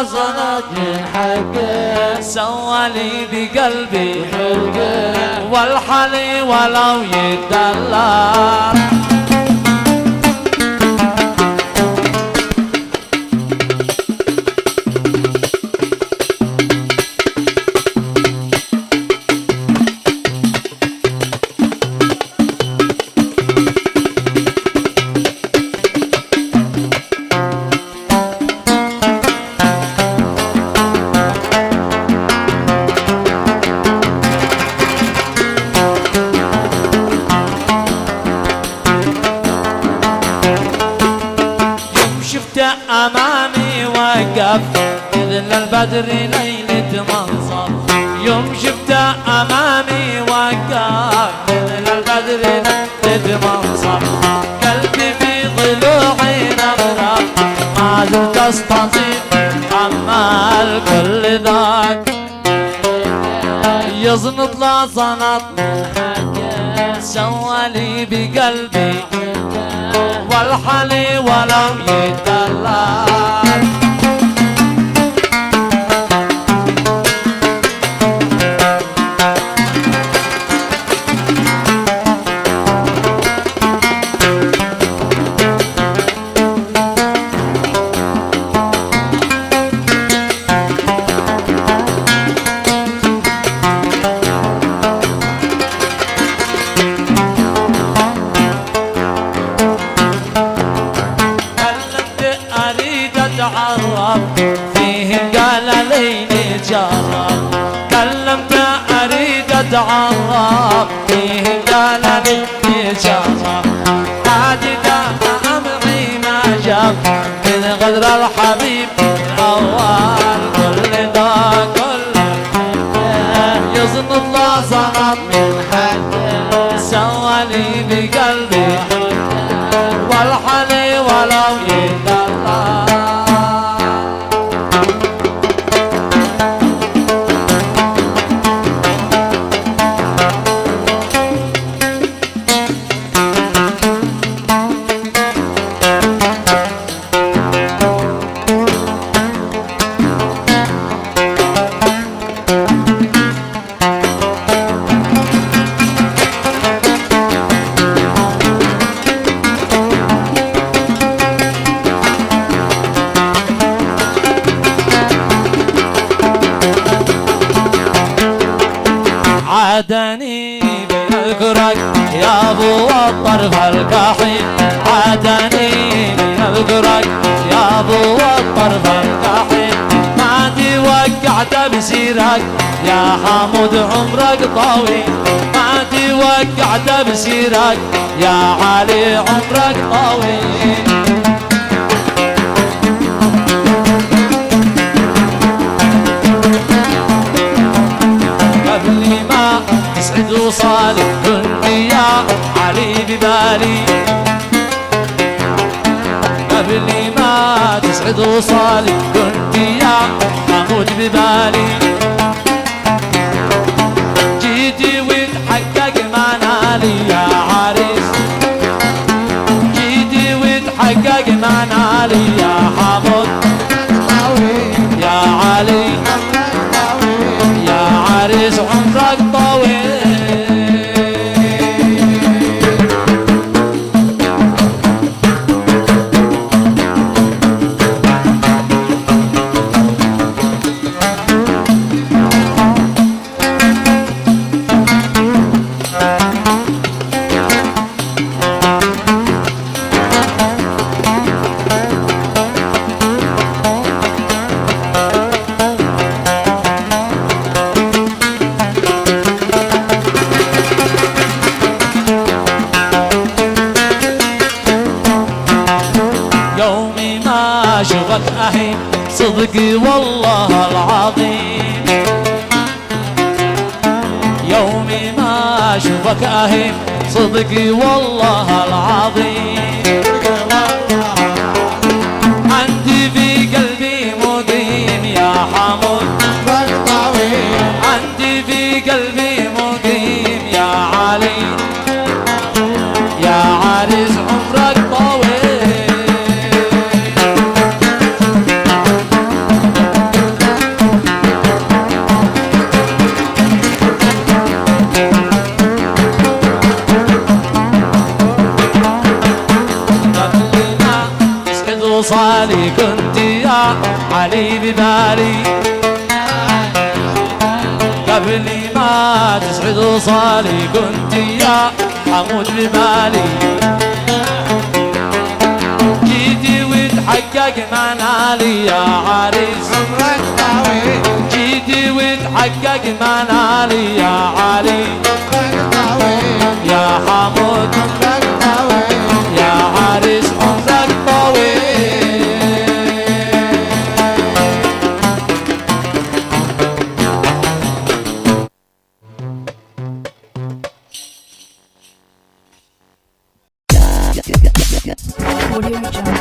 صنط من حقه سوالي بقلبي حقه والحلي ولو يدلع أمامي وقف مثل البدر ليلة منصب يوم شفته أمامي وقف مثل البدر ليلة منصب قلبي في ضلوعي نظرة ما زلت استطيع أمال كل ذاك يزنط لا صنط سوالي بقلبي والحلي ولم يدلع فيهم قال ليلي جرب كلمت اريد اتعرف فيهم قال ليلي جرب عادي دافع امري ما جاب من غدر الحبيب الاول كل ذا كل يظن الله صنط من حقه سوالي بقلبي والحلي ولو يدلع عادني بنذكرك يا ابو الطرف الكحيل عادني بنذكرك يا ابو الطرف الكحيل ما توقعت بسيرك يا حمود عمرك طويل ما توقعت بسيرك يا علي عمرك طويل قبل ما تسعد وصالي كنت يا علي ببالي قبل ما تسعد وصالي كنت يا حمود ببالي جيتي وتحقق منالي يا عريس جيتي وتحقق منالي يا حمود يا علي يا عريس عمرك طويل يومي ما شفت أهين صدقي والله العظيم يومي ما شفك أهين صدقي والله العظيم عندي في قلبي مقيم يا حمود عندي في قلبي مقيم يا علي يا عريس عمرك طويل ببالي قبل ما تسعد وصالي كنت يا حمود ببالي جيتي وتحقق منالي يا عريس عمرك طويل جيتي وتحقق منالي يا علي عمرك طويل يا حمود عمرك طويل يا عريس عمرك طويل Audio Jungle.